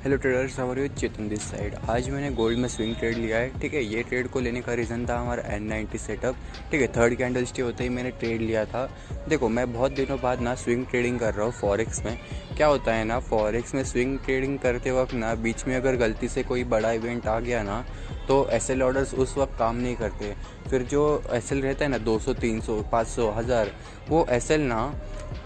Hello traders, how are you? Chetan this side. आज मैंने gold में स्विंग ट्रेड लिया है। ठीक है, ये ट्रेड को लेने का रीज़न था हमारा N90 सेटअप। ठीक है, थर्ड कैंडल स्टे होते ही मैंने ट्रेड लिया था। देखो, मैं बहुत दिनों बाद ना स्विंग ट्रेडिंग कर रहा हूँ फॉरेक्स में। क्या होता है ना, फॉरेक्स में स्विंग ट्रेडिंग करते वक्त ना बीच में अगर गलती से कोई बड़ा इवेंट आ गया ना, तो एसएल ऑर्डर्स उस वक्त काम नहीं करते। फिर जो एसएल रहता है ना 200 300 500 1000, वो एसएल ना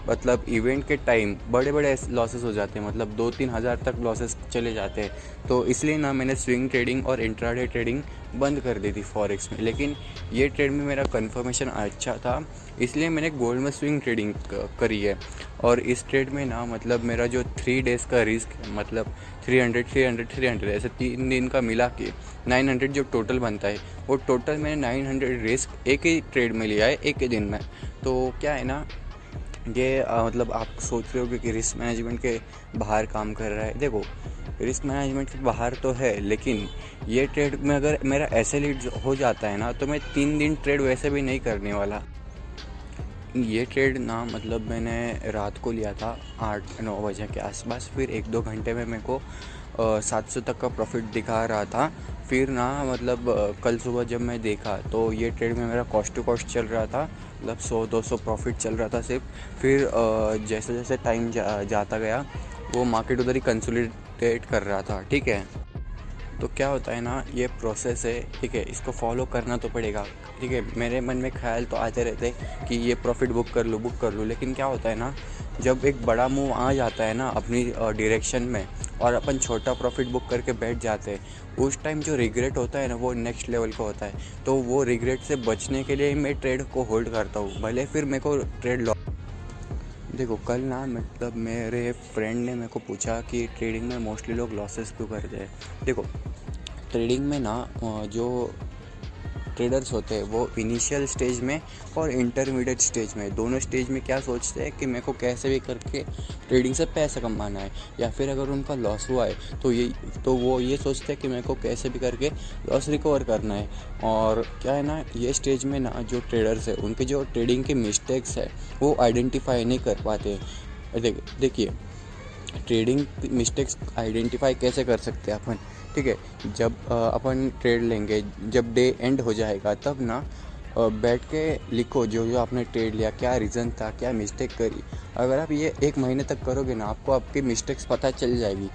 मतलब इवेंट के टाइम बड़े बड़े लॉसेस हो जाते हैं, मतलब 2-3 हज़ार तक लॉसेस चले जाते हैं। तो इसलिए ना मैंने स्विंग ट्रेडिंग और इंट्राडे ट्रेडिंग बंद कर दी थी फॉरेक्स में। लेकिन ये ट्रेड में मेरा कन्फर्मेशन अच्छा था, इसलिए मैंने गोल्ड में स्विंग ट्रेडिंग करी है। और इस ट्रेड में ना मतलब मेरा जो 3 डेज़ का रिस्क है, मतलब 300 300 300 ऐसे 3 दिन का मिला के 900 जो टोटल बनता है, वो टोटल मैंने 900 रिस्क एक ही ट्रेड में लिया है, एक ही दिन में। तो क्या है ना, ये मतलब आप सोच रहे हो कि रिस्क मैनेजमेंट के बाहर काम कर रहा है। देखो, रिस्क मैनेजमेंट के बाहर तो है, लेकिन ये ट्रेड में अगर मेरा ऐसे लीड हो जाता है ना, तो मैं 3 दिन ट्रेड वैसे भी नहीं करने वाला। ये ट्रेड ना मतलब मैंने रात को लिया था 8-9 बजे के आसपास। फिर 1-2 घंटे में मेरे को 700 तक का प्रॉफिट दिखा रहा था। फिर ना मतलब कल सुबह जब मैं देखा तो ये ट्रेड में मेरा कॉस्ट टू कॉस्ट चल रहा था, मतलब 100-200 प्रॉफिट चल रहा था सिर्फ। फिर जैसे जैसे टाइम जाता गया, वो मार्केट उधर ही कंसोलिडेट कर रहा था। ठीक है, तो क्या होता है ना, ये प्रोसेस है। ठीक है, इसको फॉलो करना तो पड़ेगा। ठीक है, मेरे मन में ख्याल तो आते रहते कि ये प्रॉफिट बुक कर लूँ, लेकिन क्या होता है ना, जब एक बड़ा मूव आ जाता है ना अपनी डायरेक्शन में, और अपन छोटा प्रॉफिट बुक करके बैठ जाते हैं, उस टाइम जो रिग्रेट होता है ना, वो नेक्स्ट लेवल का होता है। तो वो रिग्रेट से बचने के लिए मैं ट्रेड को होल्ड करता हूँ, भले फिर मेरे को ट्रेड लॉस। देखो, कल ना मतलब मेरे फ्रेंड ने मेरे को पूछा कि ट्रेडिंग में मोस्टली लोग लॉसेस क्यों करते हैं। देखो, ट्रेडिंग में ना जो ट्रेडर्स होते हैं वो इनिशियल स्टेज में और इंटरमीडिएट स्टेज में, दोनों स्टेज में क्या सोचते हैं कि मेरे को कैसे भी करके ट्रेडिंग से पैसा कमाना है। या फिर अगर उनका लॉस हुआ है तो वो ये सोचते हैं कि मेरे को कैसे भी करके लॉस रिकवर करना है। और क्या है ना, ये स्टेज में ना जो ट्रेडर्स है उनके जो ट्रेडिंग के मिस्टेक्स है वो आइडेंटिफाई नहीं कर पाते। देखिए, ट्रेडिंग मिस्टेक्स आइडेंटिफाई कैसे कर सकते हैं अपन। ठीक है, जब अपन ट्रेड लेंगे, जब डे एंड हो जाएगा, तब ना बैठ के लिखो जो जो आपने ट्रेड लिया, क्या रीज़न था, क्या मिस्टेक करी। अगर आप ये 1 महीने तक करोगे ना, आपको आपकी मिस्टेक्स पता चल जाएगी।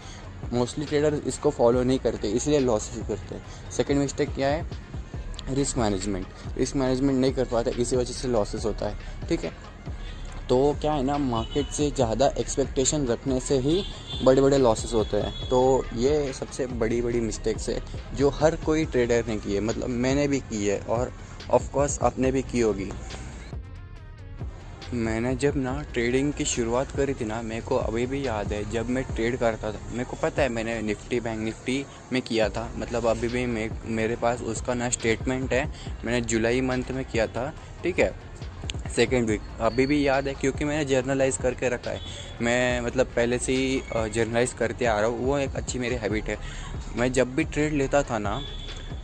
मोस्टली ट्रेडर इसको फॉलो नहीं करते, इसलिए लॉसेस करते हैं। सेकेंड मिस्टेक क्या है? रिस्क मैनेजमेंट नहीं कर पाते, इसी वजह से लॉसेस होता है। ठीक है, तो क्या है ना, मार्केट से ज़्यादा एक्सपेक्टेशन रखने से ही बड़े बड़े लॉसेस होते हैं। तो ये सबसे बड़ी बड़ी मिस्टेक्स है जो हर कोई ट्रेडर ने की है, मतलब मैंने भी की है, और ऑफ कोर्स आपने भी की होगी। मैंने जब ना ट्रेडिंग की शुरुआत करी थी ना, मेरे को अभी भी याद है जब मैं ट्रेड करता था, मेरे को पता है मैंने निफ्टी बैंक निफ्टी में किया था। मतलब अभी भी मेरे पास उसका ना स्टेटमेंट है, मैंने जुलाई मंथ में किया था। ठीक है, सेकेंड वीक अभी भी याद है, क्योंकि मैंने जर्नलाइज़ करके रखा है। मैं मतलब पहले से ही जर्नलाइज़ करते आ रहा हूँ, वो एक अच्छी मेरी हैबिट है। मैं जब भी ट्रेड लेता था ना,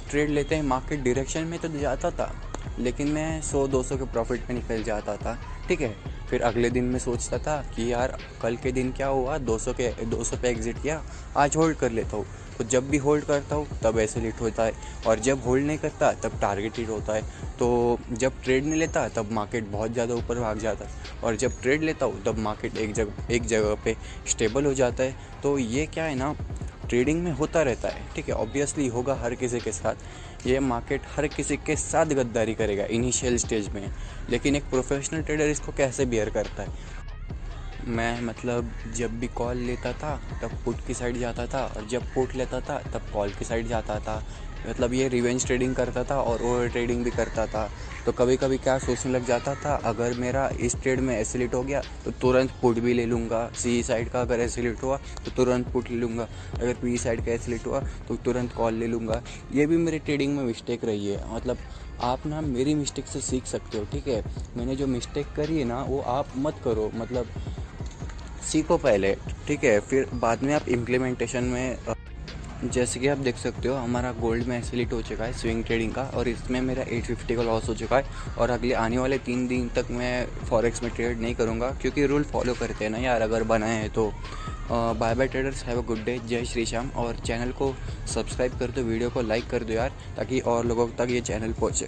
ट्रेड लेते ही मार्केट डायरेक्शन में तो जाता था, लेकिन मैं 100-200 के प्रॉफिट पे निकल जाता था। ठीक है, फिर अगले दिन मैं सोचता था कि यार कल के दिन क्या हुआ, 200 पे एग्ज़िट किया, आज होल्ड कर लेता हूँ। तो जब भी होल्ड करता हूँ तब ऐसे हिट होता है, और जब होल्ड नहीं करता तब टारगेट हिट होता है। तो जब ट्रेड नहीं लेता तब मार्केट बहुत ज़्यादा ऊपर भाग जाता है, और जब ट्रेड लेता हूँ तब मार्केट एक जगह पे स्टेबल हो जाता है। तो ये क्या है ना, ट्रेडिंग में होता रहता है। ठीक है, ऑब्वियसली होगा हर किसी के साथ, ये मार्केट हर किसी के साथ गद्दारी करेगा इनिशियल स्टेज में। लेकिन एक प्रोफेशनल ट्रेडर इसको कैसे बियर करता है? मैं मतलब जब भी कॉल लेता था तब पुट की साइड जाता था, और जब पुट लेता था तब कॉल की साइड जाता था। मतलब ये रिवेंज ट्रेडिंग करता था और ओवर ट्रेडिंग भी करता था। तो कभी कभी क्या सोचने लग जाता था, अगर मेरा इस ट्रेड में एसिलेट हो गया तो तुरंत पुट भी ले लूँगा। सी साइड का अगर एसिलेट हुआ तो तुरंत पुट ले लूँगा, अगर पी साइड का एसिलेट हुआ तो तुरंत कॉल ले लूँगा। ये भी मेरी ट्रेडिंग में मिस्टेक रही है। मतलब आप ना मेरी मिस्टेक से सीख सकते हो। ठीक है, मैंने जो मिस्टेक करी है ना, वो आप मत करो, मतलब सीखो पहले। ठीक है, फिर बाद में आप इम्प्लीमेंटेशन में जैसे कि आप देख सकते हो हमारा गोल्ड में एसिलेट हो चुका है स्विंग ट्रेडिंग का, और इसमें मेरा 850 का लॉस हो चुका है। और अगले आने वाले 3 दिन तक मैं फॉरेक्स में ट्रेड नहीं करूँगा, क्योंकि रूल फॉलो करते हैं ना यार, अगर बनाए हैं तो। Bye bye traders, have a good day, जय श्री श्याम। और चैनल को सब्सक्राइब कर दो, वीडियो को लाइक कर दो यार, ताकि और लोगों तक ये चैनल पहुँचे।